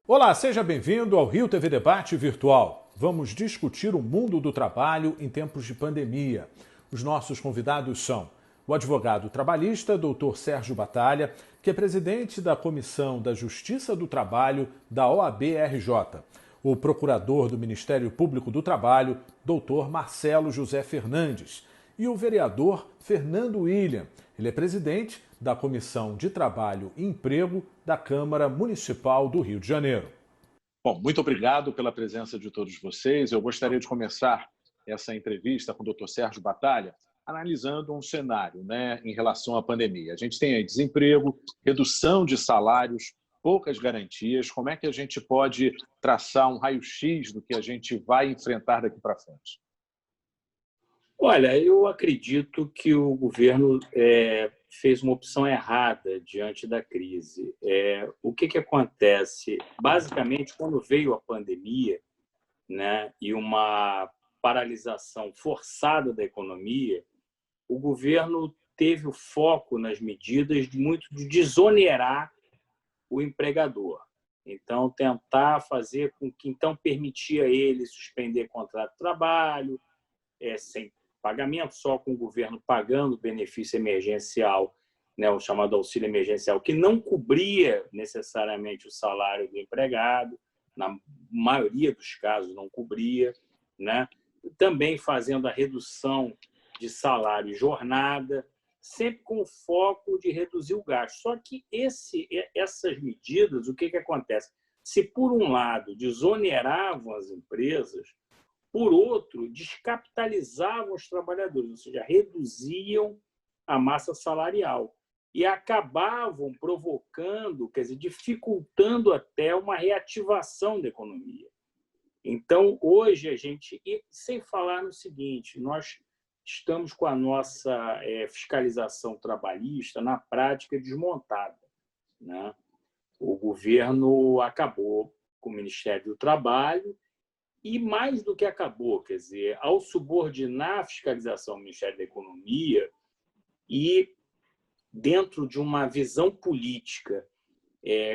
Olá, seja bem-vindo ao Rio TV Debate Virtual. Vamos discutir o mundo do trabalho em tempos de pandemia. Os nossos convidados são o advogado trabalhista, Dr. Sérgio Batalha, que é presidente da Comissão da Justiça do Trabalho da OAB-RJ, o procurador do Ministério Público do Trabalho, Dr. Marcelo José Fernandes, e o vereador Fernando William. Ele é presidente da Comissão de Trabalho e Emprego da Câmara Municipal do Rio de Janeiro. Bom, muito obrigado pela presença de todos vocês. Eu gostaria de começar essa entrevista com o Dr. Sérgio Batalha analisando um cenário, em relação à pandemia. A gente tem aí desemprego, redução de salários, poucas garantias. Como é que a gente pode traçar um raio-x do que a gente vai enfrentar daqui para frente? Olha, eu acredito que o governo fez uma opção errada diante da crise. O que acontece? Basicamente, quando veio a pandemia, né, e uma paralisação forçada da economia, o governo teve o foco nas medidas de desonerar o empregador. Então, tentar fazer com que, então, permitia ele suspender contrato de trabalho, sem pagamento, só com o governo pagando o benefício emergencial, né, o chamado auxílio emergencial, que não cobria necessariamente o salário do empregado, na maioria dos casos não cobria, né? Também fazendo a redução de salário e jornada, sempre com o foco de reduzir o gasto. Só que essas medidas, o que acontece? Se, por um lado, desoneravam as empresas, por outro, descapitalizavam os trabalhadores, ou seja, reduziam a massa salarial e acabavam provocando, quer dizer, dificultando até uma reativação da economia. Então, hoje, a gente, e sem falar no seguinte, nós estamos com a nossa fiscalização trabalhista, na prática, desmontada, né? O governo acabou com o Ministério do Trabalho, e mais do que acabou, quer dizer, ao subordinar a fiscalização ao Ministério da Economia e dentro de uma visão política,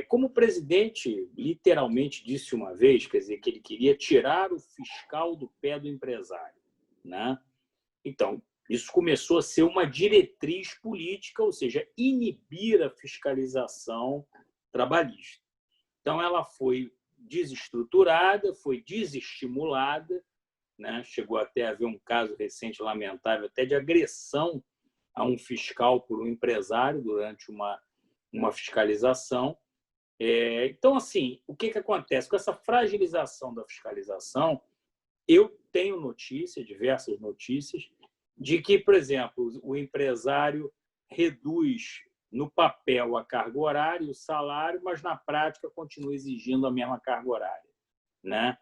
como o presidente literalmente disse uma vez, quer dizer, que ele queria tirar o fiscal do pé do empresário, né? Então, isso começou a ser uma diretriz política, ou seja, inibir a fiscalização trabalhista. Então, ela foi desestruturada, foi desestimulada, né? Chegou até a haver um caso recente lamentável até de agressão a um fiscal por um empresário durante uma fiscalização. Então, assim, o que acontece? Com essa fragilização da fiscalização, eu tenho notícias, diversas notícias, de que, por exemplo, o empresário reduz no papel a carga horária e o salário, mas na prática continua exigindo a mesma carga horária, né?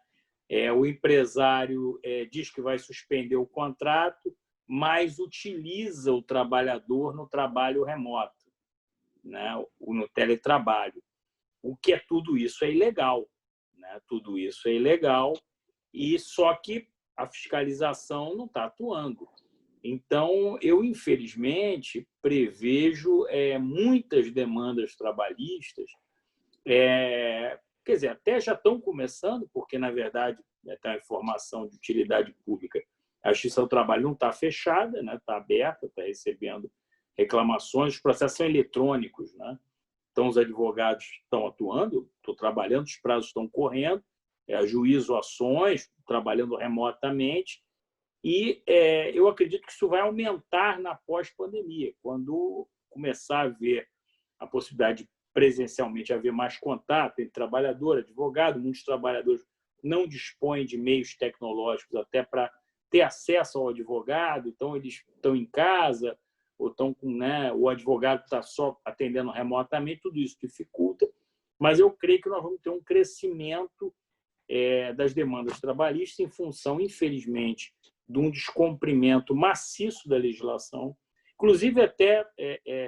O empresário diz que vai suspender o contrato, mas utiliza o trabalhador no trabalho remoto, né? No teletrabalho. O que é tudo isso é ilegal, né? Tudo isso é ilegal, e só que a fiscalização não está atuando. Então, eu, infelizmente, prevejo muitas demandas trabalhistas, quer dizer, até já estão começando, porque, na verdade, tem a informação de utilidade pública. A Justiça do Trabalho não está fechada, né? Está aberta, está recebendo reclamações, os processos são eletrônicos, né? Então, os advogados estão atuando, estou trabalhando, os prazos estão correndo, juízo ações, trabalhando remotamente, e eu acredito que isso vai aumentar na pós-pandemia, quando começar a haver a possibilidade de presencialmente haver mais contato entre trabalhador, advogado. Muitos trabalhadores não dispõem de meios tecnológicos até para ter acesso ao advogado, então eles estão em casa, ou estão com, né, o advogado está só atendendo remotamente, tudo isso dificulta, mas eu creio que nós vamos ter um crescimento das demandas trabalhistas em função, infelizmente, de um descumprimento maciço da legislação. Inclusive, até,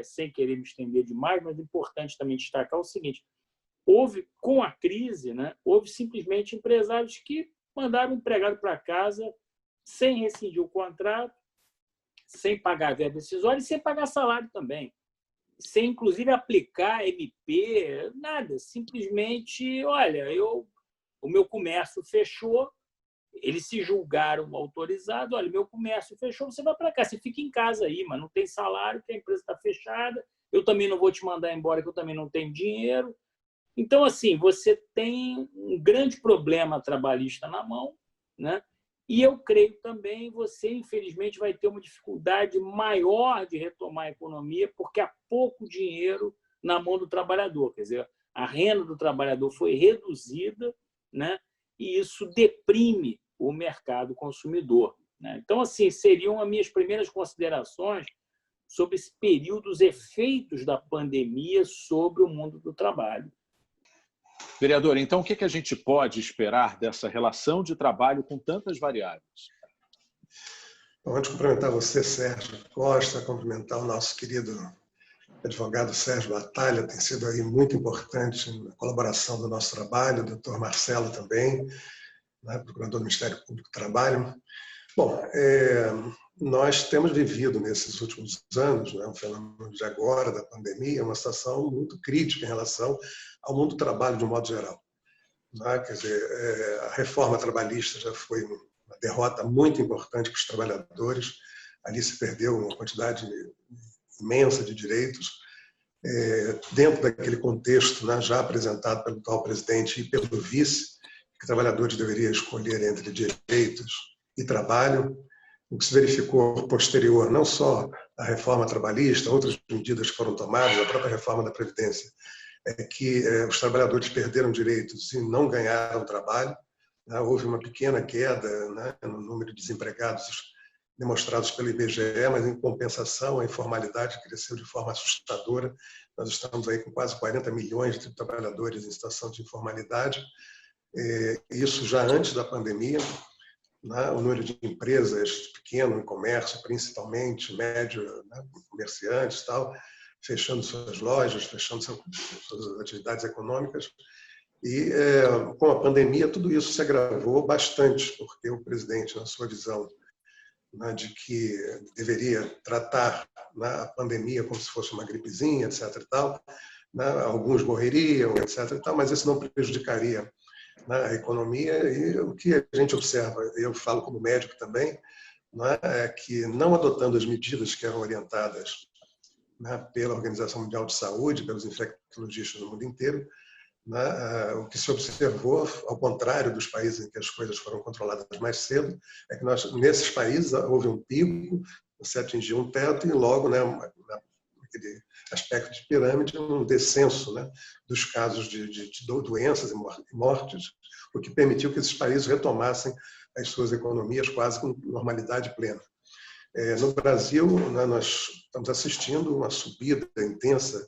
sem querer me estender demais, mas é importante também destacar o seguinte: houve, com a crise, né, houve simplesmente empresários que mandaram o empregado para casa sem rescindir o contrato, sem pagar a verba decisória e sem pagar salário também. sem inclusive aplicar MP, nada. Simplesmente, olha, o meu comércio fechou, eles se julgaram autorizados, olha, meu comércio fechou, você vai para cá, você fica em casa aí, mas não tem salário, que a empresa está fechada, eu também não vou te mandar embora, que eu também não tenho dinheiro. Então, assim, você tem um grande problema trabalhista na mão, né? E eu creio também você, infelizmente, vai ter uma dificuldade maior de retomar a economia, porque há pouco dinheiro na mão do trabalhador. Quer dizer, a renda do trabalhador foi reduzida, né? E isso deprime o mercado consumidor, né? Então, assim, seriam as minhas primeiras considerações sobre esse período, os efeitos da pandemia sobre o mundo do trabalho. Vereador, então o que a gente pode esperar dessa relação de trabalho com tantas variáveis? Bom, antes de cumprimentar você, Sérgio Costa, cumprimentar o nosso querido advogado Sérgio Batalha, tem sido aí muito importante na colaboração do nosso trabalho, o doutor Marcelo também, né, procurador do Ministério Público do Trabalho. Bom, nós temos vivido nesses últimos anos, né, um fenômeno de agora, da pandemia, uma situação muito crítica em relação ao mundo do trabalho de um modo geral. Né? Quer dizer, a reforma trabalhista já foi uma derrota muito importante para os trabalhadores, ali se perdeu uma quantidade imensa de direitos, dentro daquele contexto, né, já apresentado pelo atual presidente e pelo vice, que trabalhadores deveriam escolher entre direitos e trabalho. O que se verificou posterior, não só à reforma trabalhista, outras medidas que foram tomadas, a própria reforma da Previdência, é que os trabalhadores perderam direitos e não ganharam trabalho. Né? Houve uma pequena queda, né, no número de desempregados demonstrados pelo IBGE, mas em compensação a informalidade cresceu de forma assustadora. Nós estamos aí com quase 40 milhões de trabalhadores em situação de informalidade. Isso já antes da pandemia. Né? O número de empresas pequeno em comércio, principalmente médio, né, comerciantes, tal, fechando suas lojas, fechando suas atividades econômicas. E com a pandemia tudo isso se agravou bastante, porque o presidente, na sua visão, né, de que deveria tratar, né, a pandemia como se fosse uma gripezinha, etc. E tal, né, alguns morreriam, etc. E tal, mas isso não prejudicaria, né, a economia. E o que a gente observa, eu falo como médico também, né, é que não adotando as medidas que eram orientadas, né, pela Organização Mundial de Saúde, pelos infectologistas no mundo inteiro, né, o que se observou, ao contrário dos países em que as coisas foram controladas mais cedo, é que nesses países houve um pico, se atingiu um teto e logo, né, naquele aspecto de pirâmide, um descenso, né, dos casos de doenças e mortes, o que permitiu que esses países retomassem as suas economias quase com normalidade plena. No Brasil, né, nós estamos assistindo uma subida intensa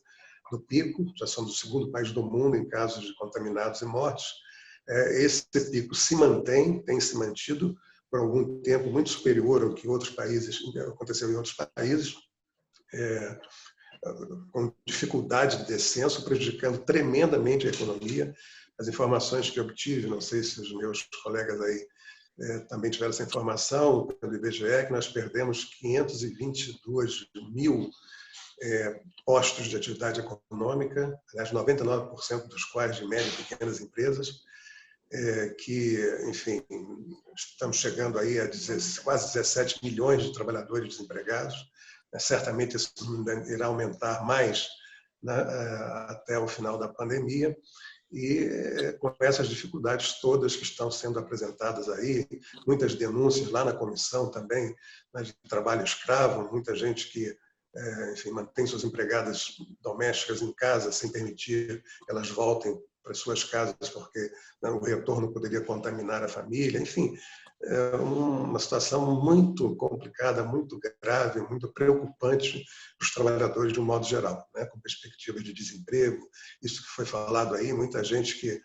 do pico, já somos o segundo país do mundo em casos de contaminados e mortes. Esse pico se mantém, tem se mantido por algum tempo muito superior ao que outros países, aconteceu em outros países, com dificuldade de descenso, prejudicando tremendamente a economia. As informações que eu obtive, não sei se os meus colegas aí também tiveram essa informação, pelo IBGE, que nós perdemos 522 mil postos de atividade econômica, aliás, 99% dos quais de médias e pequenas empresas, que, enfim, estamos chegando aí a quase 17 milhões de trabalhadores desempregados. Certamente isso irá aumentar mais, né, até o final da pandemia. E com essas dificuldades todas que estão sendo apresentadas aí, muitas denúncias lá na comissão também, né, de trabalho escravo, muita gente que, enfim, mantém suas empregadas domésticas em casa sem permitir que elas voltem para suas casas porque, né, o retorno poderia contaminar a família. Enfim, é uma situação muito complicada, muito grave, muito preocupante para os trabalhadores de um modo geral, né, com perspectiva de desemprego. Isso que foi falado aí, muita gente que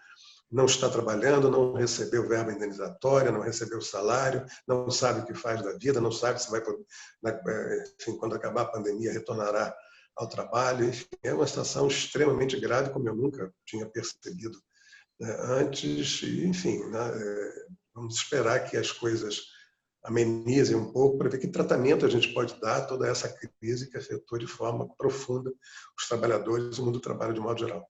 não está trabalhando, não recebeu verba indenizatória, não recebeu salário, não sabe o que faz da vida, não sabe se vai, enfim, quando acabar a pandemia, retornará ao trabalho. Enfim, é uma situação extremamente grave, como eu nunca tinha percebido, né, antes. E, enfim, né, vamos esperar que as coisas amenizem um pouco, para ver que tratamento a gente pode dar a toda essa crise que afetou de forma profunda os trabalhadores e o mundo do trabalho de modo geral.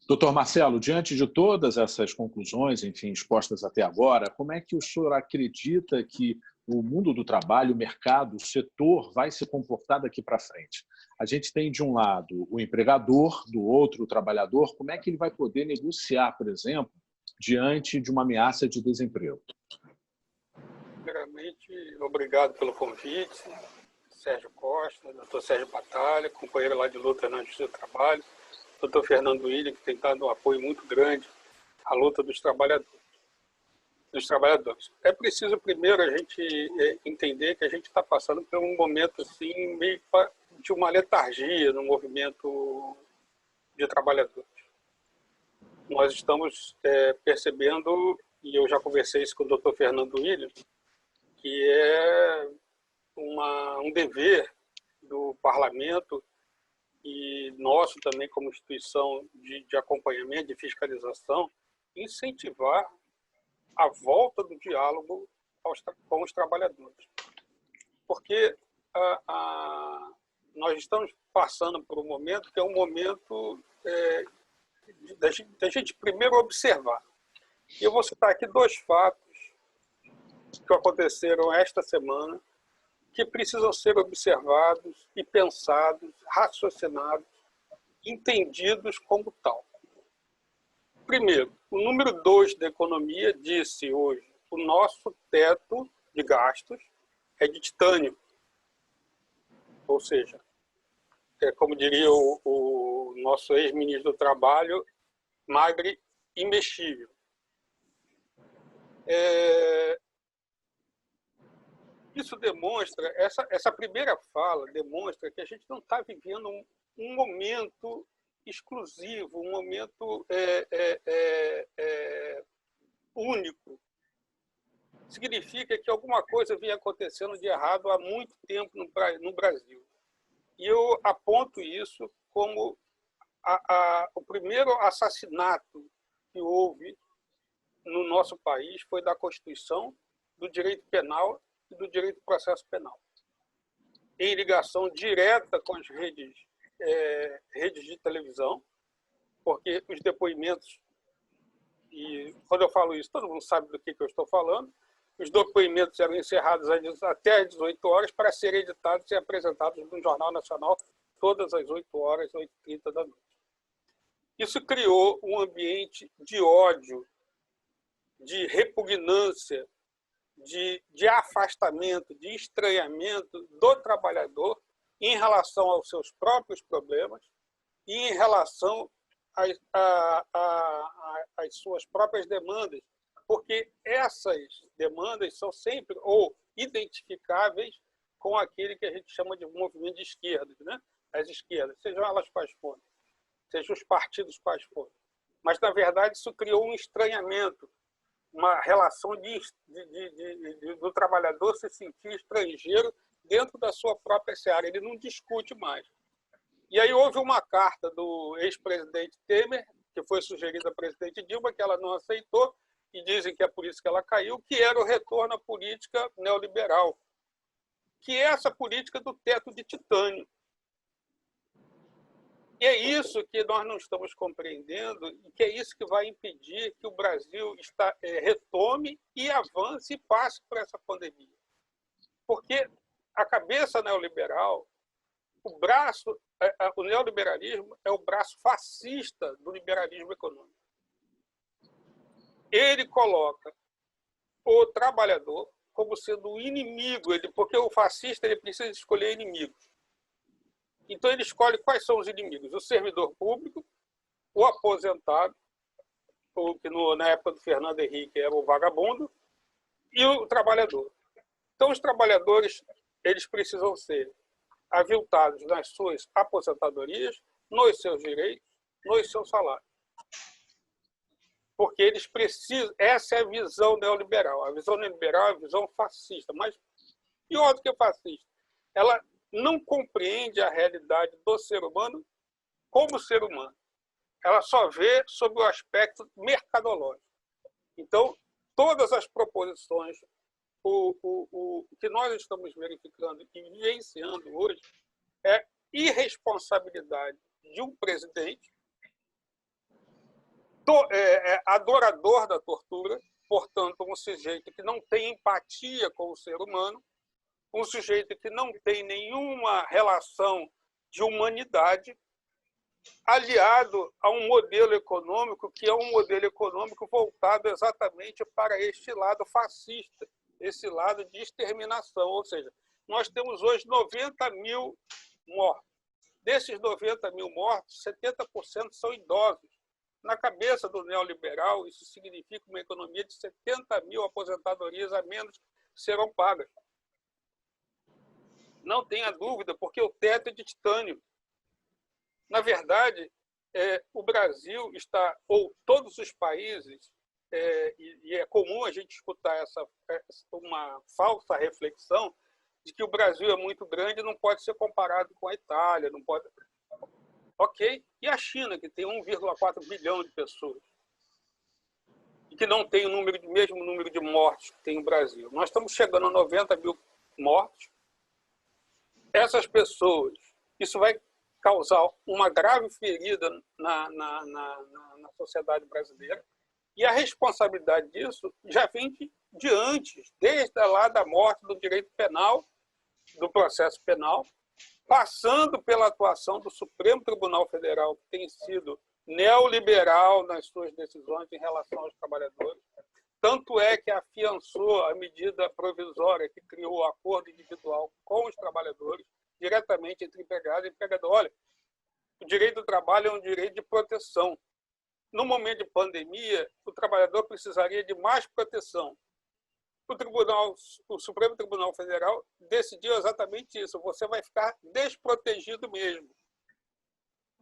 Doutor Marcelo, diante de todas essas conclusões, enfim, expostas até agora, como é que o senhor acredita que o mundo do trabalho, o mercado, o setor vai se comportar daqui para frente? A gente tem, de um lado, o empregador, do outro, o trabalhador. Como é que ele vai poder negociar, por exemplo, diante de uma ameaça de desemprego? Primeiramente, obrigado pelo convite, Sérgio Costa, doutor Sérgio Batalha, companheiro lá de luta na Justiça do Trabalho, doutor Fernando Willian, que tem dado um apoio muito grande à luta dos trabalhadores. É preciso primeiro a gente entender que a gente está passando por um momento assim, meio de uma letargia no movimento de trabalhadores. Nós estamos percebendo, e eu já conversei isso com o doutor Fernando Willian, que é um dever do parlamento e nosso também como instituição de acompanhamento, de fiscalização, incentivar a volta do diálogo com os trabalhadores. Porque nós estamos passando por um momento que é um momento da gente primeiro observar. E eu vou citar aqui 2 fatos que aconteceram esta semana, que precisam ser observados e pensados, raciocinados, entendidos como tal. Primeiro, o número 2 da economia disse hoje: o nosso teto de gastos é de titânio. Ou seja, como diria o nosso ex-ministro do Trabalho, magre imexível. Isso demonstra, essa primeira fala demonstra que a gente não está vivendo um momento exclusivo, um momento único. Significa que alguma coisa vinha acontecendo de errado há muito tempo no Brasil. E eu aponto isso como o primeiro assassinato que houve no nosso país foi da Constituição, do direito penal e do direito do processo penal, em ligação direta com as redes de televisão, porque os depoimentos, e quando eu falo isso, todo mundo sabe do que eu estou falando, os depoimentos eram encerrados até às 18 horas para serem editados e apresentados no Jornal Nacional todas as 8 horas, 8h30 da noite. Isso criou um ambiente de ódio, de repugnância, de afastamento, de estranhamento do trabalhador em relação aos seus próprios problemas e em relação às suas próprias demandas, porque essas demandas são sempre ou identificáveis com aquele que a gente chama de movimento de esquerda, né? As esquerdas, sejam elas quais forem, sejam os partidos quais forem. Mas, na verdade, isso criou um estranhamento, uma relação do trabalhador se sentir estrangeiro dentro da sua própria seara. Ele não discute mais. E aí houve uma carta do ex-presidente Temer, que foi sugerida à presidente Dilma, que ela não aceitou, e dizem que é por isso que ela caiu, que era o retorno à política neoliberal, que é essa política do teto de titânio. E é isso que nós não estamos compreendendo e que é isso que vai impedir que o Brasil retome e avance e passe por essa pandemia. Porque a cabeça neoliberal, o neoliberalismo é o braço fascista do liberalismo econômico. Ele coloca o trabalhador como sendo o inimigo, porque o fascista ele precisa escolher inimigos. Então, ele escolhe quais são os inimigos: o servidor público, o aposentado, que na época do Fernando Henrique era o vagabundo, e o trabalhador. Então, os trabalhadores eles precisam ser aviltados nas suas aposentadorias, nos seus direitos, nos seus salários. Porque eles precisam... Essa é a visão neoliberal. A visão neoliberal é a visão fascista, mas pior do que fascista. Ela não compreende a realidade do ser humano como ser humano. Ela só vê sob o aspecto mercadológico. Então, todas as proposições o que nós estamos verificando e vivenciando hoje é irresponsabilidade de um presidente adorador da tortura, portanto, um sujeito que não tem empatia com o ser humano, um sujeito que não tem nenhuma relação de humanidade, aliado a um modelo econômico que é um modelo econômico voltado exatamente para este lado fascista, esse lado de exterminação. Ou seja, nós temos hoje 90 mil mortos. Desses 90 mil mortos, 70% são idosos. Na cabeça do neoliberal, isso significa uma economia de 70 mil aposentadorias a menos serão pagas. Não tenha dúvida, porque o teto é de titânio. Na verdade, o Brasil está, ou todos os países, e é comum a gente escutar uma falsa reflexão de que o Brasil é muito grande e não pode ser comparado com a Itália, não pode... Ok, e a China, que tem 1,4 bilhão de pessoas, e que não tem o mesmo número de mortes que tem o Brasil. Nós estamos chegando a 90 mil mortos. Essas pessoas, isso vai causar uma grave ferida na sociedade brasileira, e a responsabilidade disso já vem de antes, desde lá da morte do direito penal, do processo penal, passando pela atuação do Supremo Tribunal Federal, que tem sido neoliberal nas suas decisões em relação aos trabalhadores. Tanto é que afiançou a medida provisória que criou o acordo individual com os trabalhadores, diretamente entre empregado e empregador. Olha, o direito do trabalho é um direito de proteção. No momento de pandemia, o trabalhador precisaria de mais proteção. O Supremo Tribunal Federal decidiu exatamente isso. Você vai ficar desprotegido mesmo.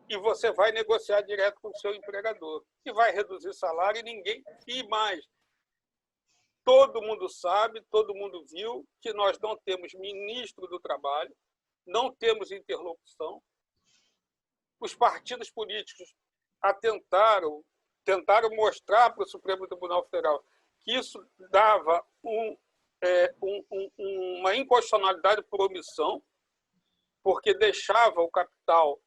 E você vai negociar direto com o seu empregador. E vai reduzir salário e mais. Todo mundo sabe, todo mundo viu que nós não temos ministro do trabalho, não temos interlocução. Os partidos políticos tentaram mostrar para o Supremo Tribunal Federal que isso dava uma inconstitucionalidade por omissão, porque deixava o capital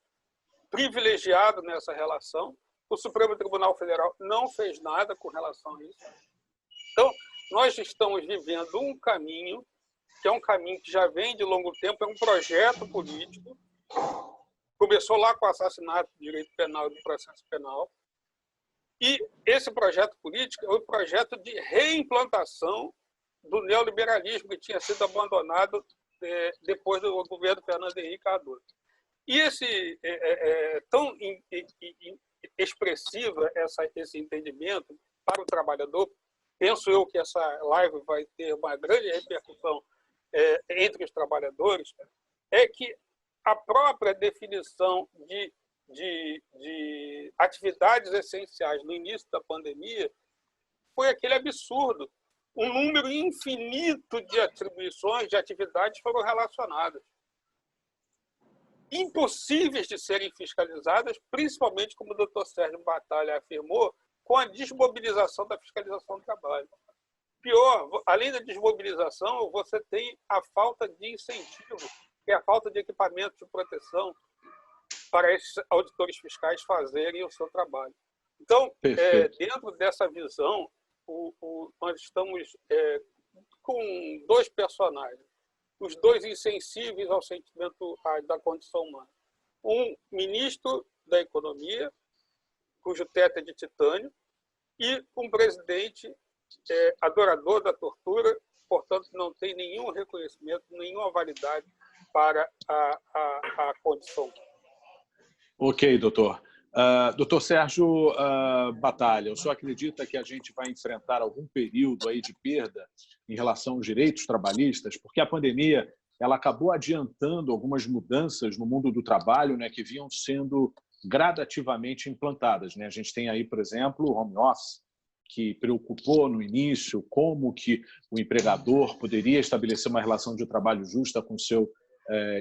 privilegiado nessa relação. O Supremo Tribunal Federal não fez nada com relação a isso. Então, nós estamos vivendo um caminho, que é um caminho que já vem de longo tempo, é um projeto político. Começou lá com o assassinato do direito penal e do processo penal. E esse projeto político é um projeto de reimplantação do neoliberalismo que tinha sido abandonado depois do governo Fernando Henrique Cardoso. E tão expressiva esse entendimento para o trabalhador, penso eu que essa live vai ter uma grande repercussão entre os trabalhadores, é que a própria definição de atividades essenciais no início da pandemia foi aquele absurdo. Um número infinito de atribuições, de atividades foram relacionadas. Impossíveis de serem fiscalizadas, principalmente, como o doutor Sérgio Batalha afirmou, com a desmobilização da fiscalização do trabalho. Pior, além da desmobilização, você tem a falta de incentivo, que é a falta de equipamento de proteção para esses auditores fiscais fazerem o seu trabalho. Então, dentro dessa visão, nós estamos com dois personagens, os dois insensíveis ao sentimento da condição humana. Um ministro da Economia, cujo teto é de titânio, e um presidente adorador da tortura, portanto, não tem nenhum reconhecimento, nenhuma validade para a condição. Ok, doutor. Doutor Sérgio Batalha, o senhor acredita que a gente vai enfrentar algum período aí de perda em relação aos direitos trabalhistas? Porque a pandemia ela acabou adiantando algumas mudanças no mundo do trabalho, né, que vinham sendo gradativamente implantadas, né? A gente tem aí, por exemplo, o home office, que preocupou no início como que o empregador poderia estabelecer uma relação de trabalho justa com o seu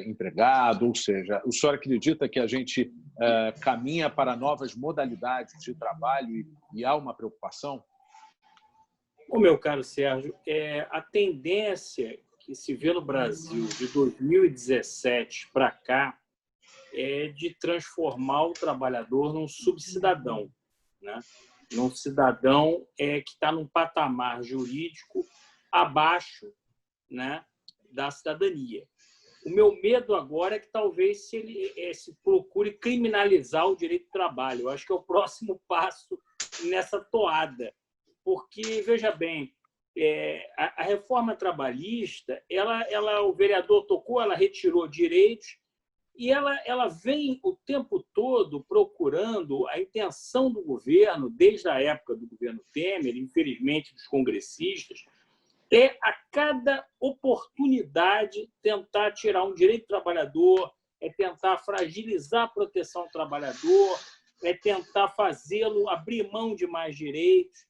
empregado, ou seja, o senhor acredita que a gente caminha para novas modalidades de trabalho e há uma preocupação? Ô, meu caro Sérgio, a tendência que se vê no Brasil de 2017 para cá é de transformar o trabalhador num subcidadão, né? Num cidadão que está num patamar jurídico abaixo, né, da cidadania. O meu medo agora é que talvez se procure criminalizar o direito do trabalho. Eu acho que é o próximo passo nessa toada. Porque, veja bem, a reforma trabalhista, o vereador tocou, ela retirou direitos e ela vem o tempo todo procurando a intenção do governo, desde a época do governo Temer, infelizmente dos congressistas, a cada oportunidade tentar tirar um direito do trabalhador, tentar fragilizar a proteção do trabalhador, tentar fazê-lo abrir mão de mais direitos.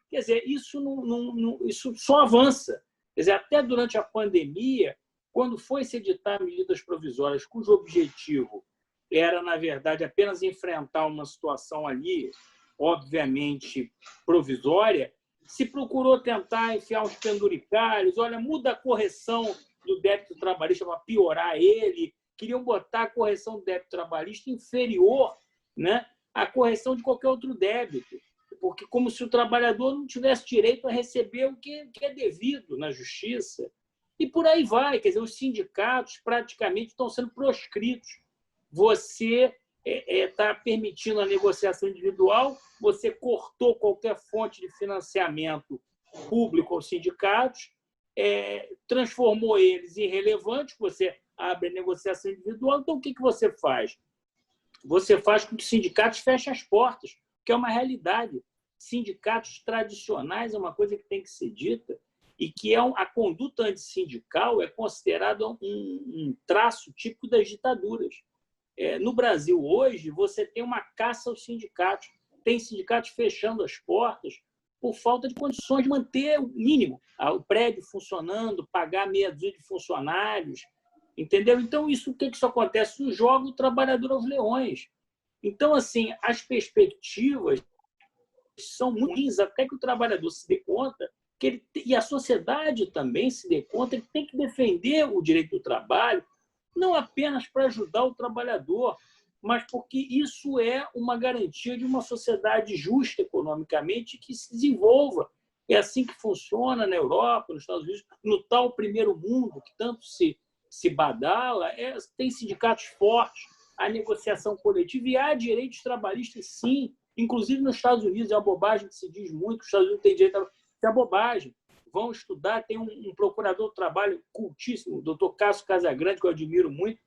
Quer dizer, isso só avança. Quer dizer, até durante a pandemia, quando foi se editar medidas provisórias cujo objetivo era, na verdade, apenas enfrentar uma situação ali, obviamente, provisória, se procurou tentar enfiar uns penduricalhos, olha, muda a correção do débito trabalhista para piorar ele, queriam botar a correção do débito trabalhista inferior, né, à correção de qualquer outro débito, porque como se o trabalhador não tivesse direito a receber o que é devido na justiça. E por aí vai, quer dizer, os sindicatos praticamente estão sendo proscritos. Você está permitindo a negociação individual, você cortou qualquer fonte de financiamento público aos sindicatos, transformou eles em irrelevantes, você abre a negociação individual, então o que você faz? Você faz com que os sindicatos fechem as portas, que é uma realidade. Sindicatos tradicionais é uma coisa que tem que ser dita e que a conduta antissindical é considerada um traço típico das ditaduras. No Brasil, hoje, você tem uma caça aos sindicatos. Tem sindicatos fechando as portas por falta de condições de manter o mínimo, o prédio funcionando, pagar meia dúzia de funcionários. Entendeu? Então, o que isso acontece? Isso joga o trabalhador aos leões. Então, assim, as perspectivas são muito ruins, até que o trabalhador se dê conta e a sociedade também se dê conta que tem que defender o direito do trabalho, não apenas para ajudar o trabalhador, mas porque isso é uma garantia de uma sociedade justa economicamente que se desenvolva. É assim que funciona na Europa, nos Estados Unidos, no tal primeiro mundo que tanto se badala, tem sindicatos fortes, a negociação coletiva e há direitos trabalhistas, sim. Inclusive nos Estados Unidos, é uma bobagem que se diz muito, que os Estados Unidos têm direito a... É bobagem. Vão estudar, tem um procurador do trabalho cultíssimo, o doutor Cássio Casagrande, que eu admiro muito,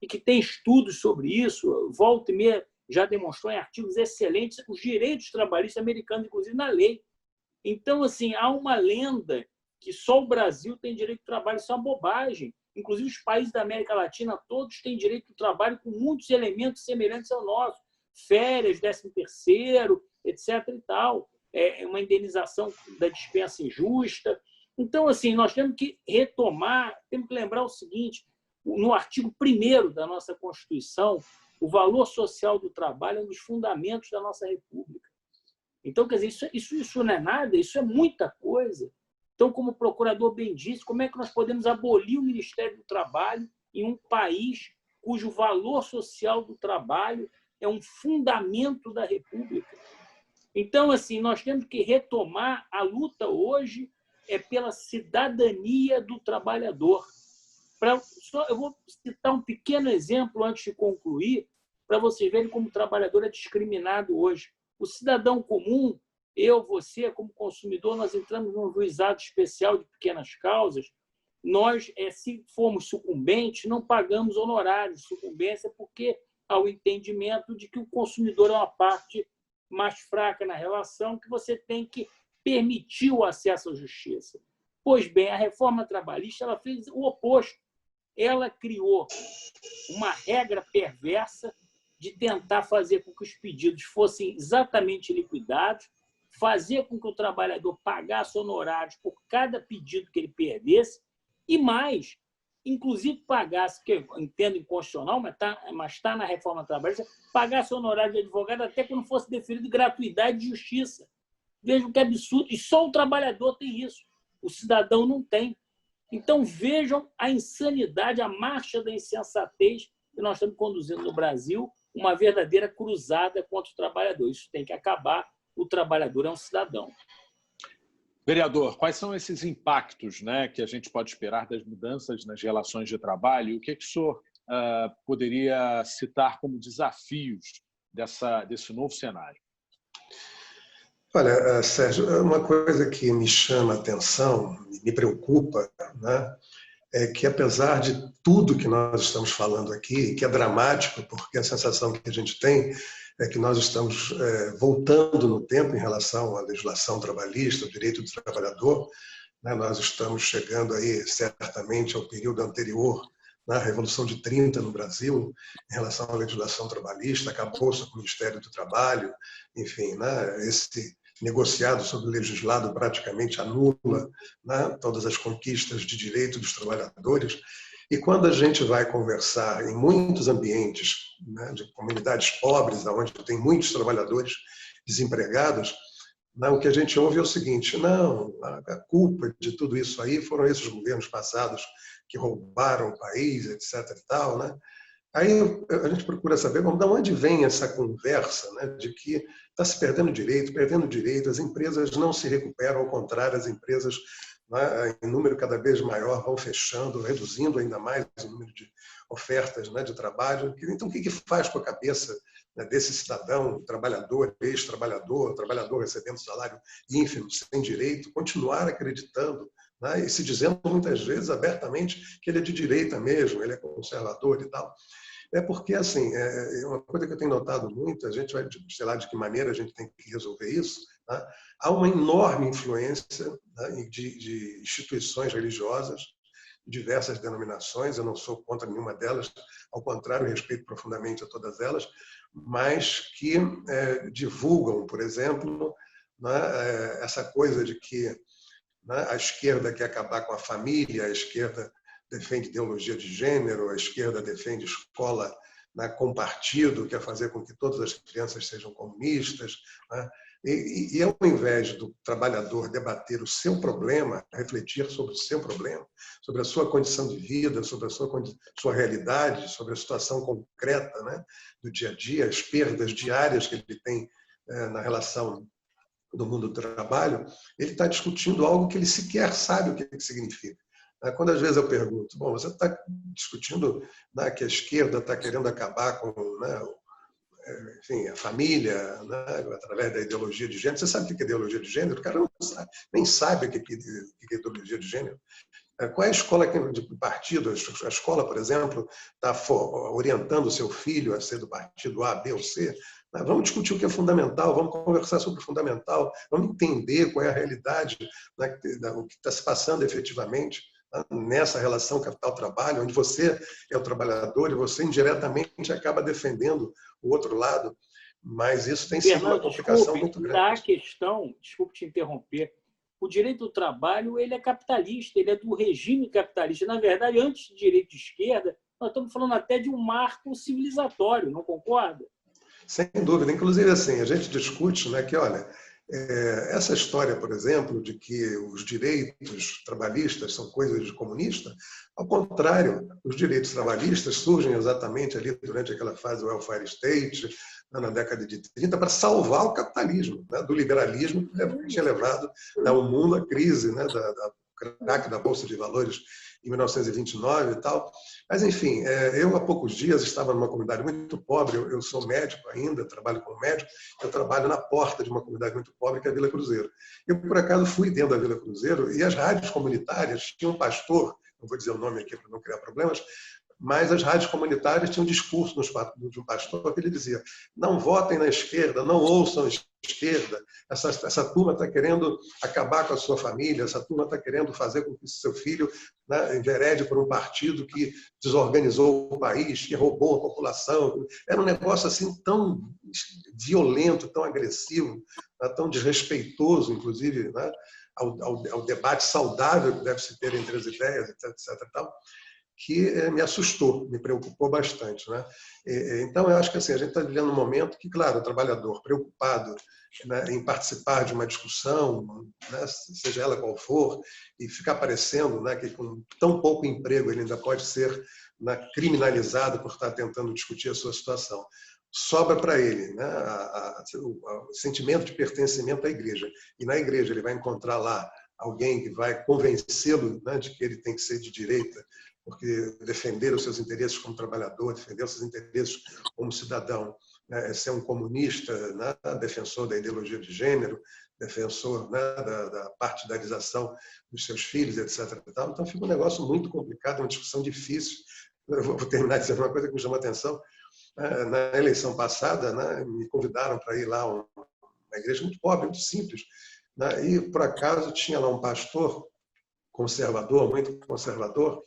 e que tem estudos sobre isso, volta e meia já demonstrou em artigos excelentes os direitos trabalhistas americanos, inclusive na lei. Então, assim, há uma lenda que só o Brasil tem direito do trabalho, isso é uma bobagem. Inclusive, os países da América Latina todos têm direito do trabalho com muitos elementos semelhantes ao nosso. Férias, 13º, etc. e tal. Uma indenização da dispensa injusta. Então, assim, nós temos que retomar, temos que lembrar o seguinte, no artigo 1º da nossa Constituição, o valor social do trabalho é um dos fundamentos da nossa República. Então, quer dizer, isso não é nada, isso é muita coisa. Então, como o procurador bem disse, como é que nós podemos abolir o Ministério do Trabalho em um país cujo valor social do trabalho é um fundamento da República? Então, assim, nós temos que retomar a luta hoje pela cidadania do trabalhador. Eu vou citar um pequeno exemplo antes de concluir, para vocês verem como o trabalhador é discriminado hoje. O cidadão comum, eu, você, como consumidor, nós entramos num juizado especial de pequenas causas, nós, se formos sucumbentes, não pagamos honorários. Sucumbência porque há o entendimento de que o consumidor é uma parte mais fraca na relação, que você tem que permitir o acesso à justiça. Pois bem, a reforma trabalhista ela fez o oposto. Ela criou uma regra perversa de tentar fazer com que os pedidos fossem exatamente liquidados, fazer com que o trabalhador pagasse honorários por cada pedido que ele perdesse e mais, inclusive pagasse, que eu entendo inconstitucional, mas está na reforma trabalhista, pagasse honorário de advogado até quando fosse deferido gratuidade de justiça. Vejam que absurdo. E só o trabalhador tem isso. O cidadão não tem. Então, vejam a insanidade, a marcha da insensatez que nós estamos conduzindo no Brasil, uma verdadeira cruzada contra o trabalhador. Isso tem que acabar. O trabalhador é um cidadão. Vereador, quais são esses impactos, né, que a gente pode esperar das mudanças nas relações de trabalho? E o que o senhor poderia citar como desafios desse novo cenário? Olha, Sérgio, uma coisa que me chama a atenção, me preocupa, né, é que, apesar de tudo que nós estamos falando aqui, que é dramático, porque a sensação que a gente tem é que nós estamos voltando no tempo em relação à legislação trabalhista, ao direito do trabalhador, né, nós estamos chegando aí, certamente, ao período anterior, na Revolução de 30 no Brasil, em relação à legislação trabalhista, acabou-se com o Ministério do Trabalho, enfim, né, esse negociado sobre o legislado praticamente anula, né, todas as conquistas de direito dos trabalhadores. E quando a gente vai conversar em muitos ambientes, né, de comunidades pobres, onde tem muitos trabalhadores desempregados, né, o que a gente ouve é o seguinte: não, a culpa de tudo isso aí foram esses governos passados que roubaram o país, etc. e tal, né? Aí a gente procura saber de onde vem essa conversa, né, de que está se perdendo direito, as empresas não se recuperam, ao contrário, as empresas, né, em número cada vez maior, vão fechando, reduzindo ainda mais o número de ofertas, né, de trabalho. Então, o que faz com a cabeça, né, desse cidadão, trabalhador, ex-trabalhador, trabalhador recebendo salário ínfimo, sem direito, continuar acreditando, né, e se dizendo muitas vezes abertamente que ele é de direita mesmo, ele é conservador e tal? É porque, assim, é uma coisa que eu tenho notado muito, a gente vai, sei lá de que maneira a gente tem que resolver isso, né? Há uma enorme influência, né, de instituições religiosas, diversas denominações, eu não sou contra nenhuma delas, ao contrário, respeito profundamente a todas elas, mas que divulgam, por exemplo, né, essa coisa de que, né, a esquerda quer acabar com a família, a esquerda defende ideologia de gênero, a esquerda defende escola, né, com partido, quer fazer com que todas as crianças sejam comunistas, né? E ao invés do trabalhador debater o seu problema, refletir sobre o seu problema, sobre a sua condição de vida, sobre a sua realidade, sobre a situação concreta, né, do dia a dia, as perdas diárias que ele tem na relação do mundo do trabalho, ele está discutindo algo que ele sequer sabe o que significa. Quando às vezes eu pergunto, bom, você está discutindo, né, que a esquerda está querendo acabar com, né, enfim, a família, né, através da ideologia de gênero. Você sabe o que é ideologia de gênero? O cara não sabe, nem sabe o que é ideologia de gênero. Qual é a escola de partido? A escola, por exemplo, está orientando o seu filho a ser do partido A, B ou C? Vamos discutir o que é fundamental, vamos conversar sobre o fundamental, vamos entender qual é a realidade, né, o que está se passando efetivamente nessa relação capital-trabalho, onde você é o trabalhador e você indiretamente acaba defendendo o outro lado, mas isso tem sido uma complicação muito grande. A questão, desculpe te interromper, o direito do trabalho ele é capitalista, ele é do regime capitalista. Na verdade, antes do direito de esquerda, nós estamos falando até de um marco civilizatório, não concorda? Sem dúvida. Inclusive, assim, a gente discute, né, que, olha, essa história, por exemplo, de que os direitos trabalhistas são coisas de comunista, ao contrário, os direitos trabalhistas surgem exatamente ali durante aquela fase do welfare state, na década de 30, para salvar o capitalismo, né, do liberalismo que tinha levado o mundo à crise, né, da craque da Bolsa de Valores em 1929 e tal. Mas, enfim, eu há poucos dias estava numa comunidade muito pobre, eu sou médico ainda, trabalho como médico, eu trabalho na porta de uma comunidade muito pobre, que é a Vila Cruzeiro. Eu, por acaso, fui dentro da Vila Cruzeiro e as rádios comunitárias tinham um pastor, não vou dizer o nome aqui para não criar problemas, mas as rádios comunitárias tinham um discurso de um pastor que ele dizia: não votem na esquerda, não ouçam a esquerda, essa turma está querendo acabar com a sua família, essa turma está querendo fazer com que seu filho, né, enverede por um partido que desorganizou o país, que roubou a população. Era um negócio assim tão violento, tão agressivo, né, tão desrespeitoso, inclusive, né, ao debate saudável que deve se ter entre as ideias, etc. etc. que me assustou, me preocupou bastante, né? Então, eu acho que assim, a gente está vivendo um momento que, claro, o trabalhador preocupado, né, em participar de uma discussão, né, seja ela qual for, e ficar parecendo, né, que com tão pouco emprego ele ainda pode ser, né, criminalizado por estar tentando discutir a sua situação. Sobra para ele, né, o sentimento de pertencimento à igreja. E na igreja ele vai encontrar lá alguém que vai convencê-lo, né, de que ele tem que ser de direita, porque defender os seus interesses como trabalhador, defender os seus interesses como cidadão, né, ser um comunista, né, defensor da ideologia de gênero, defensor, né, da partidarização dos seus filhos, etc. Então fica um negócio muito complicado, uma discussão difícil. Eu vou terminar dizendo uma coisa que me chamou a atenção. Na eleição passada, né, me convidaram para ir lá a uma igreja muito pobre, muito simples, né, e por acaso tinha lá um pastor conservador, muito conservador,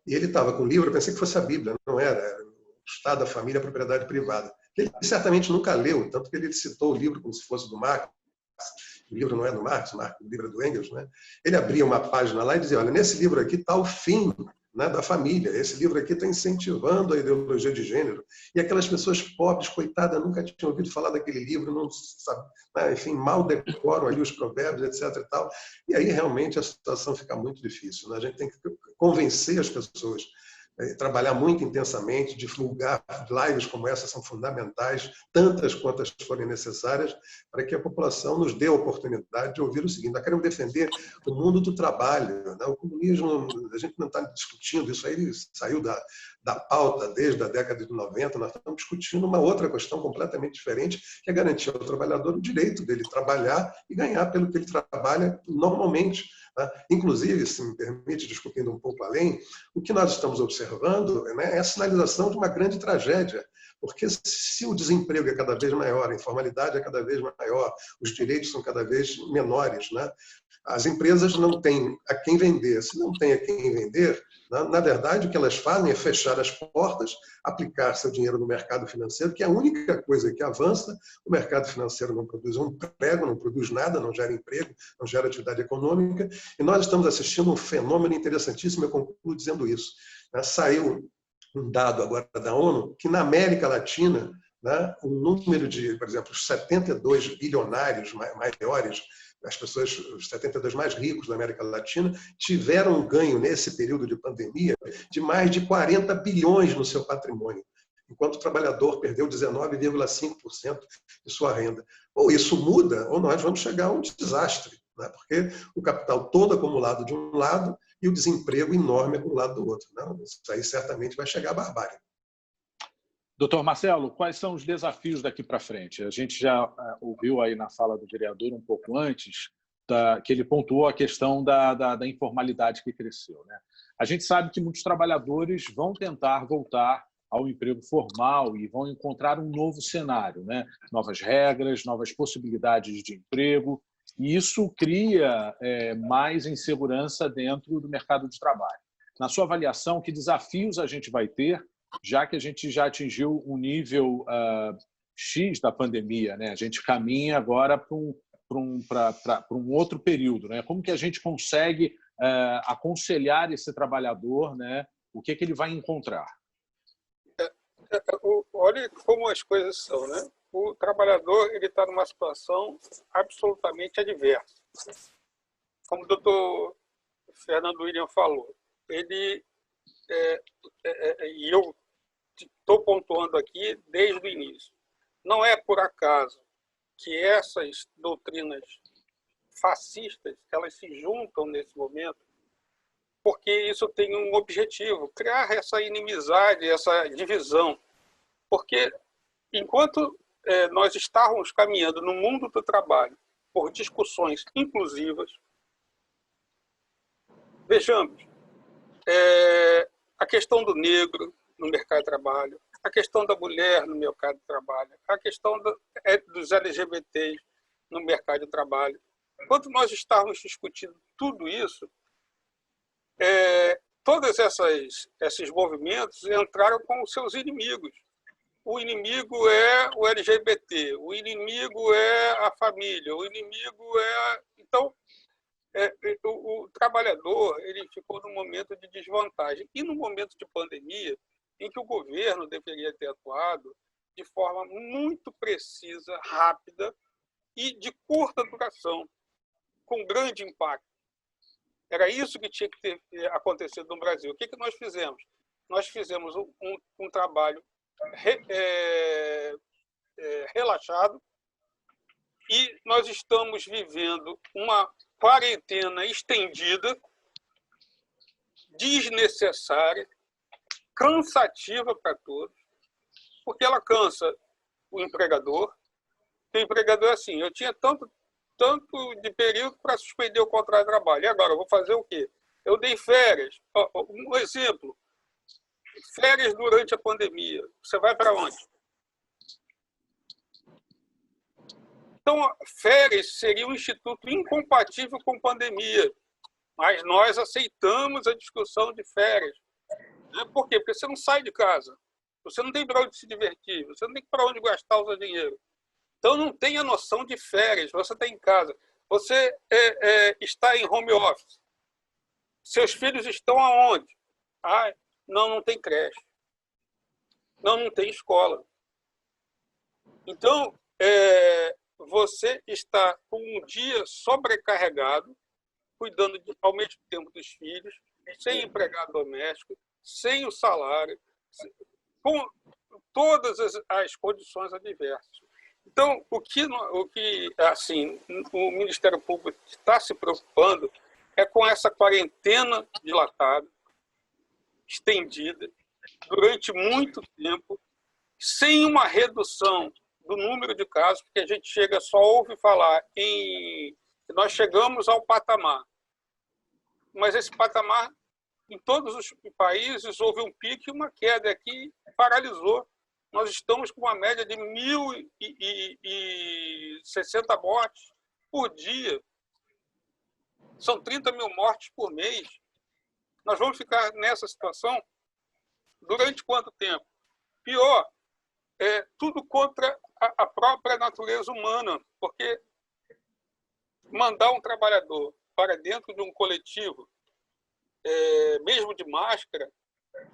e ele estava com o livro, eu pensei que fosse a Bíblia, não era o Estado, a Família, a Propriedade Privada. Ele certamente nunca leu, tanto que ele citou o livro como se fosse do Marx. O livro não é do Marx, o livro é do Engels, né? Ele abria uma página lá e dizia, olha, nesse livro aqui está o fim, né, da família. Esse livro aqui está incentivando a ideologia de gênero. E aquelas pessoas pobres, coitadas, nunca tinham ouvido falar daquele livro, não sabe, né, enfim, mal decoram ali os provérbios, etc. E aí realmente a situação fica muito difícil, né? A gente tem que convencer as pessoas, trabalhar muito intensamente, divulgar lives como essa são fundamentais, tantas quantas forem necessárias, para que a população nos dê a oportunidade de ouvir o seguinte: nós queremos defender o mundo do trabalho, né? O comunismo, a gente não está discutindo, isso aí saiu da pauta desde a década de 90, nós estamos discutindo uma outra questão completamente diferente, que é garantir ao trabalhador o direito dele trabalhar e ganhar pelo que ele trabalha normalmente. Inclusive, se me permite, discutindo um pouco além, o que nós estamos observando, né, é a sinalização de uma grande tragédia, porque se o desemprego é cada vez maior, a informalidade é cada vez maior, os direitos são cada vez menores, né, as empresas não têm a quem vender. Se não tem a quem vender, na verdade, o que elas fazem é fechar as portas, aplicar seu dinheiro no mercado financeiro, que é a única coisa que avança. O mercado financeiro não produz um emprego, não produz nada, não gera emprego, não gera atividade econômica. E nós estamos assistindo um fenômeno interessantíssimo, eu concluo dizendo isso. Saiu um dado agora da ONU que na América Latina, né, o número de, por exemplo, os 72 bilionários maiores, as pessoas, os 72 mais ricos da América Latina, tiveram um ganho nesse período de pandemia de mais de 40 bilhões no seu patrimônio, enquanto o trabalhador perdeu 19,5% de sua renda. Ou isso muda, ou nós vamos chegar a um desastre, né? Porque o capital todo acumulado de um lado e o desemprego enorme acumulado do outro. Não, isso aí certamente vai chegar à barbárie. Doutor Marcelo, quais são os desafios daqui para frente? A gente já ouviu aí na fala do vereador um pouco antes, que ele pontuou a questão da informalidade que cresceu, né? A gente sabe que muitos trabalhadores vão tentar voltar ao emprego formal e vão encontrar um novo cenário, né? Novas regras, novas possibilidades de emprego, e isso cria mais insegurança dentro do mercado de trabalho. Na sua avaliação, que desafios a gente vai ter, já que a gente já atingiu um nível X da pandemia, né? A gente caminha agora para um outro período, né? Como que a gente consegue aconselhar esse trabalhador, né? O que ele vai encontrar? Olha como as coisas são, né? O trabalhador ele está numa situação absolutamente adversa. Como o doutor Fernando William falou, ele e eu estou pontuando aqui desde o início. Não é por acaso que essas doutrinas fascistas elas se juntam nesse momento, porque isso tem um objetivo, criar essa inimizade, essa divisão. Porque enquanto nós estávamos caminhando no mundo do trabalho por discussões inclusivas, vejamos, a questão do negro no mercado de trabalho, a questão da mulher no mercado de trabalho, a questão dos LGBTs no mercado de trabalho. Enquanto nós estávamos discutindo tudo isso, todos esses movimentos entraram com os seus inimigos. O inimigo é o LGBT, o inimigo é a família, o inimigo é... Então, o trabalhador ele ficou num momento de desvantagem. E no momento de pandemia, em que o governo deveria ter atuado de forma muito precisa, rápida e de curta duração, com grande impacto. Era isso que tinha que ter acontecido no Brasil. O que nós fizemos? Nós fizemos um trabalho relaxado e nós estamos vivendo uma quarentena estendida, desnecessária, cansativa para todos, porque ela cansa o empregador. O empregador é assim, eu tinha tanto de período para suspender o contrato de trabalho. E agora, eu vou fazer o quê? Eu dei férias. Um exemplo, férias durante a pandemia. Você vai para onde? Então, férias seria um instituto incompatível com pandemia. Mas nós aceitamos a discussão de férias. Por quê? Porque você não sai de casa. Você não tem para onde se divertir. Você não tem para onde gastar o seu dinheiro. Então, não tem a noção de férias. Você está em casa. Você está em home office. Seus filhos estão aonde? Não tem creche. Não tem escola. Então, você está com um dia sobrecarregado, cuidando ao mesmo tempo dos filhos, sem empregado doméstico, sem o salário, com todas as condições adversas. Então, o que assim, o Ministério Público está se preocupando é com essa quarentena dilatada, estendida, durante muito tempo, sem uma redução do número de casos, porque a gente só ouve falar nós chegamos ao patamar. Mas esse patamar, em todos os países, houve um pico e uma queda que paralisou. Nós estamos com uma média de 1.060 mortes por dia. São 30 mil mortes por mês. Nós vamos ficar nessa situação durante quanto tempo? Pior, tudo contra a própria natureza humana, porque mandar um trabalhador para dentro de um coletivo, mesmo de máscara,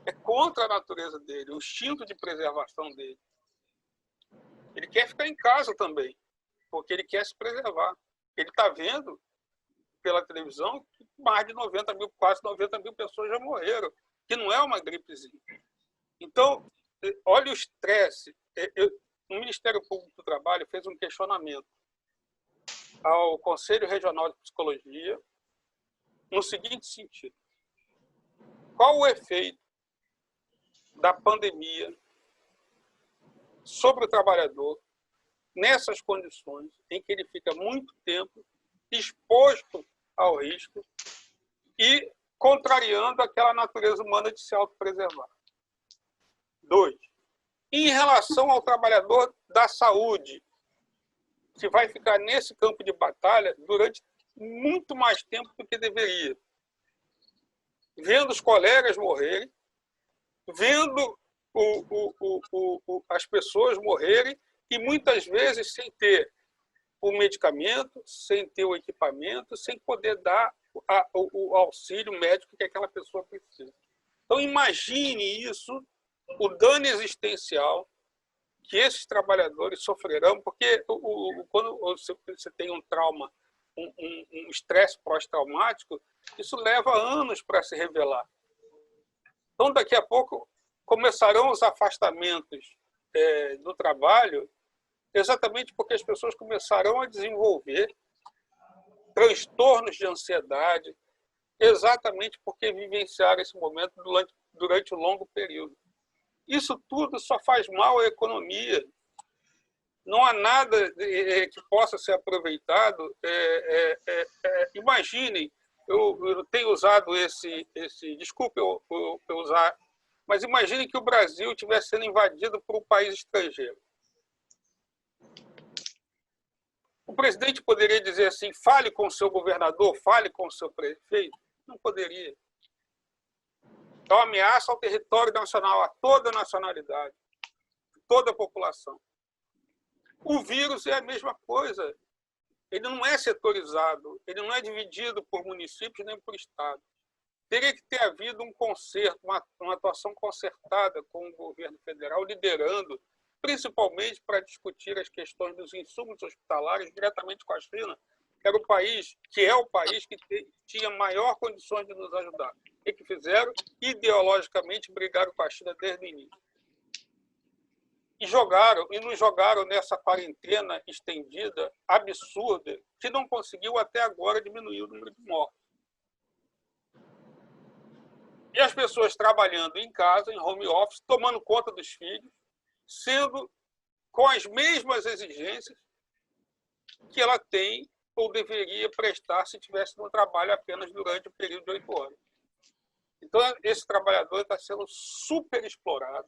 é contra a natureza dele, o instinto de preservação dele. Ele quer ficar em casa também, porque ele quer se preservar. Ele está vendo pela televisão que mais de 90 mil, quase 90 mil pessoas já morreram, que não é uma gripezinha. Então, olha o estresse. O Ministério Público do Trabalho fez um questionamento ao Conselho Regional de Psicologia no seguinte sentido: qual o efeito da pandemia sobre o trabalhador nessas condições em que ele fica muito tempo exposto ao risco e contrariando aquela natureza humana de se autopreservar? 2. Em relação ao trabalhador da saúde, que vai ficar nesse campo de batalha durante muito mais tempo do que deveria, vendo os colegas morrerem, vendo as pessoas morrerem e muitas vezes sem ter o medicamento, sem ter o equipamento, sem poder dar o auxílio médico que aquela pessoa precisa. Então, imagine isso, o dano existencial que esses trabalhadores sofrerão, porque quando você tem um trauma, um estresse pós-traumático, isso leva anos para se revelar. Então, daqui a pouco, começarão os afastamentos do trabalho, exatamente porque as pessoas começarão a desenvolver transtornos de ansiedade, exatamente porque vivenciaram esse momento durante um longo período. Isso tudo só faz mal à economia. Não há nada que possa ser aproveitado. Imaginem, eu tenho usado desculpe eu usar, mas imaginem que o Brasil estivesse sendo invadido por um país estrangeiro. O presidente poderia dizer assim: fale com o seu governador, fale com o seu prefeito? Não poderia. É uma ameaça ao território nacional, a toda a nacionalidade, toda a população. O vírus é a mesma coisa. ele não é setorizado, ele não é dividido por municípios nem por estado. Teria que ter havido um concerto, uma atuação concertada com o governo federal, liderando, principalmente para discutir as questões dos insumos hospitalares diretamente com a China, que era o país, que é o país que tinha maior condições de nos ajudar. O que fizeram? Ideologicamente brigaram com a China desde o início. E nos jogaram nessa quarentena estendida, absurda, que não conseguiu até agora diminuir o número de mortos. E as pessoas trabalhando em casa, em home office, tomando conta dos filhos, sendo com as mesmas exigências que ela tem ou deveria prestar se tivesse no trabalho apenas durante o período de 8 horas. Então, esse trabalhador está sendo super explorado,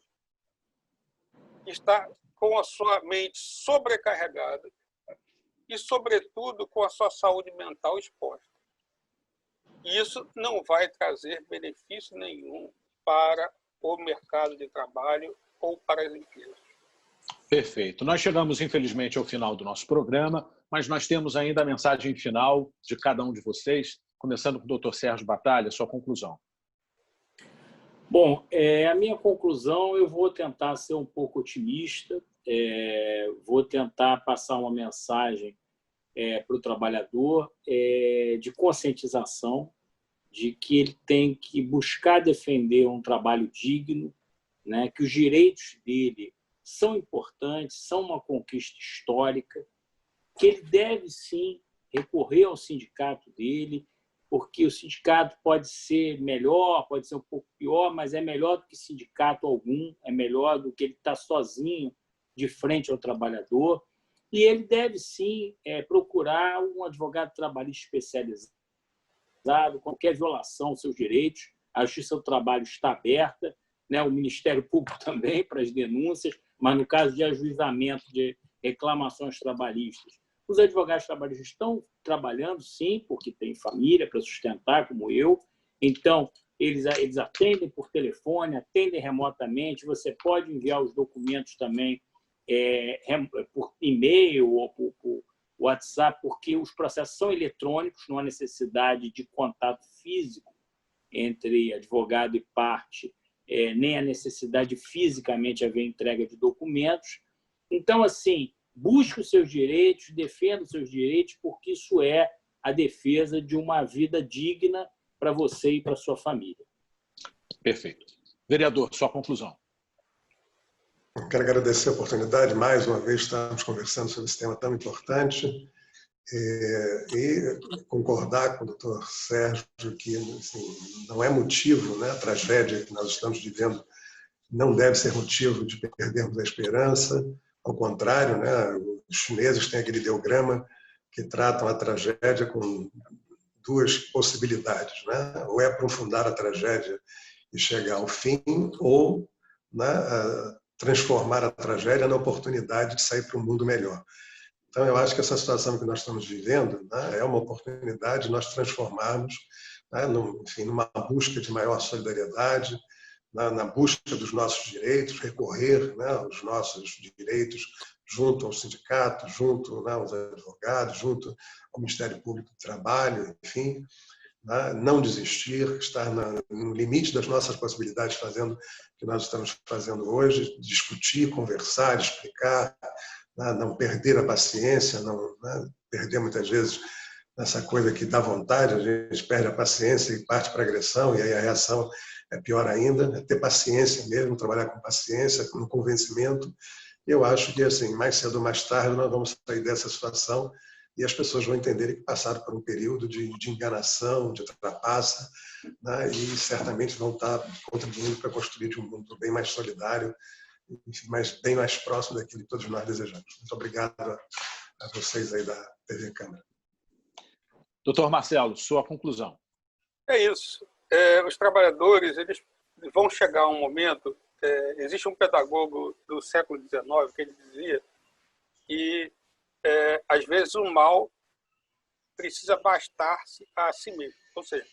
está com a sua mente sobrecarregada e, sobretudo, com a sua saúde mental exposta. E isso não vai trazer benefício nenhum para o mercado de trabalho ou para as empresas. Perfeito. Nós chegamos, infelizmente, ao final do nosso programa, mas nós temos ainda a mensagem final de cada um de vocês, começando com o Dr. Sérgio Batalha, sua conclusão. Bom, a minha conclusão, eu vou tentar ser um pouco otimista, vou tentar passar uma mensagem para o trabalhador de conscientização, de que ele tem que buscar defender um trabalho digno, né, que os direitos dele são importantes, são uma conquista histórica, que ele deve, sim, recorrer ao sindicato dele, porque o sindicato pode ser melhor, pode ser um pouco pior, mas é melhor do que sindicato algum, é melhor do que ele estar sozinho de frente ao trabalhador. E ele deve, sim, procurar um advogado trabalhista especializado, qualquer violação aos seus direitos. A Justiça do Trabalho está aberta, né? O Ministério Público também para as denúncias, mas no caso de ajuizamento de reclamações trabalhistas, os advogados trabalhistas estão trabalhando, sim, porque tem família para sustentar, como eu. Então, eles atendem por telefone, atendem remotamente. Você pode enviar os documentos também por e-mail ou por WhatsApp, porque os processos são eletrônicos, não há necessidade de contato físico entre advogado e parte, nem a necessidade de fisicamente haver entrega de documentos. Então, assim, busque os seus direitos, defenda os seus direitos, porque isso é a defesa de uma vida digna para você e para a sua família. Perfeito. Vereador, sua conclusão. Quero agradecer a oportunidade, mais uma vez, estarmos conversando sobre esse tema tão importante e concordar com o doutor Sérgio que assim, não é motivo, né, a tragédia que nós estamos vivendo não deve ser motivo de perdermos a esperança. Ao contrário, né, os chineses têm aquele ideograma que tratam a tragédia com duas possibilidades, né? Ou é aprofundar a tragédia e chegar ao fim, ou, né, transformar a tragédia na oportunidade de sair para um mundo melhor. Então, eu acho que essa situação que nós estamos vivendo, né, é uma oportunidade de nós transformarmos, né, numa busca de maior solidariedade, na busca dos nossos direitos, recorrer, né, aos nossos direitos junto ao sindicato, junto, né, aos advogados, junto ao Ministério Público do Trabalho, enfim, né, não desistir, estar no limite das nossas possibilidades, fazendo o que nós estamos fazendo hoje, discutir, conversar, explicar, né, não perder a paciência, não, né, perder muitas vezes essa coisa que dá vontade, a gente perde a paciência e parte para a agressão, e aí a reação é pior ainda, é ter paciência mesmo, trabalhar com paciência, com convencimento. Eu acho que, assim, mais cedo ou mais tarde, nós vamos sair dessa situação e as pessoas vão entender que passaram por um período de enganação, de trapaça, né, e certamente vão estar contribuindo para construir um mundo bem mais solidário, enfim, bem mais próximo daquilo que todos nós desejamos. Muito obrigado a vocês aí da TV Câmara. Doutor Marcelo, sua conclusão. É isso. Os trabalhadores eles vão chegar a um momento. Existe um pedagogo do século XIX que ele dizia que às vezes o mal precisa bastar-se a si mesmo. Ou seja,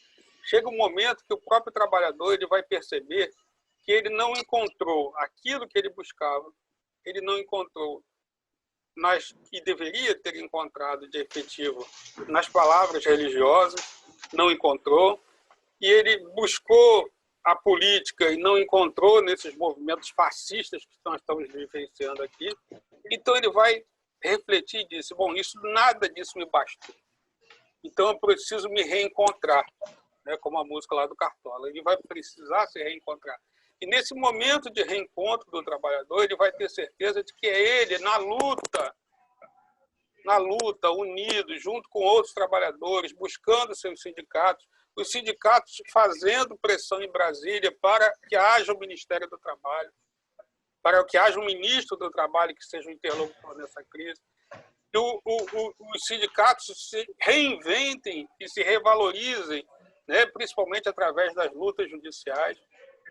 chega um momento que o próprio trabalhador ele vai perceber que ele não encontrou aquilo que ele buscava, ele não encontrou que deveria ter encontrado de efetivo nas palavras religiosas, não encontrou, e ele buscou a política e não encontrou nesses movimentos fascistas que nós estamos vivenciando aqui. Então ele vai refletir e disse, bom, nada disso me bastou. Então eu preciso me reencontrar, né, como a música lá do Cartola. Ele vai precisar se reencontrar. E nesse momento de reencontro do trabalhador, ele vai ter certeza de que é ele, na luta, unido, junto com outros trabalhadores, buscando seus sindicatos, os sindicatos fazendo pressão em Brasília para que haja o Ministério do Trabalho, para que haja um ministro do Trabalho que seja o interlocutor nessa crise, que os sindicatos se reinventem e se revalorizem, né, principalmente através das lutas judiciais.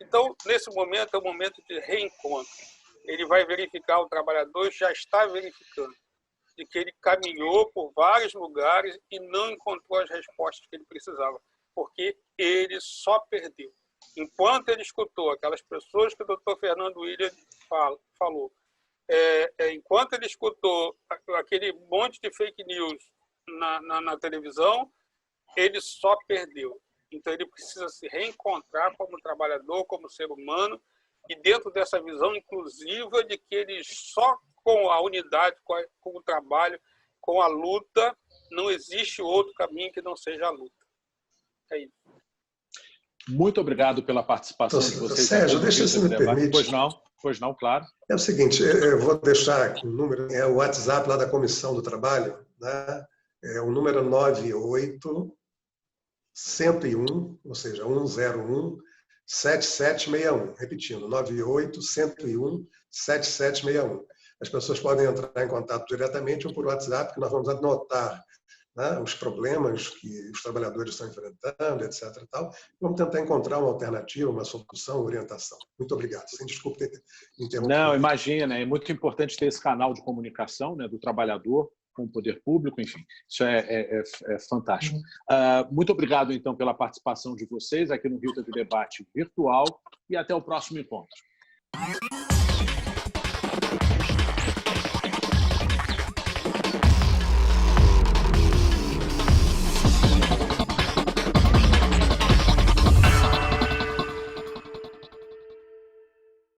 Então, nesse momento, é um momento de reencontro. Ele vai verificar, o trabalhador já está verificando, de que ele caminhou por vários lugares e não encontrou as respostas que ele precisava, porque ele só perdeu. Enquanto ele escutou aquelas pessoas que o doutor Fernando William falou, enquanto ele escutou aquele monte de fake news na televisão, ele só perdeu. Então, ele precisa se reencontrar como trabalhador, como ser humano, e dentro dessa visão inclusiva de que ele só com a unidade, com o trabalho, com a luta, não existe outro caminho que não seja a luta. É isso. Muito obrigado pela participação de vocês. Sérgio, deixa se me permite. Pois não, claro. É o seguinte, eu vou deixar aqui o número, é o WhatsApp lá da Comissão do Trabalho, né? É o número 98-101, ou seja, 101-7761. Repetindo, 98-101-7761. As pessoas podem entrar em contato diretamente ou por WhatsApp, que nós vamos anotar, né, os problemas que os trabalhadores estão enfrentando, etc. E tal. Vamos tentar encontrar uma alternativa, uma solução, uma orientação. Muito obrigado. Sem desculpa ter interrompido. Não, imagina, é muito importante ter esse canal de comunicação, né, do trabalhador com o poder público, enfim, isso é fantástico. Muito obrigado, então, pela participação de vocês aqui no Rio TV Debate Virtual e até o próximo encontro.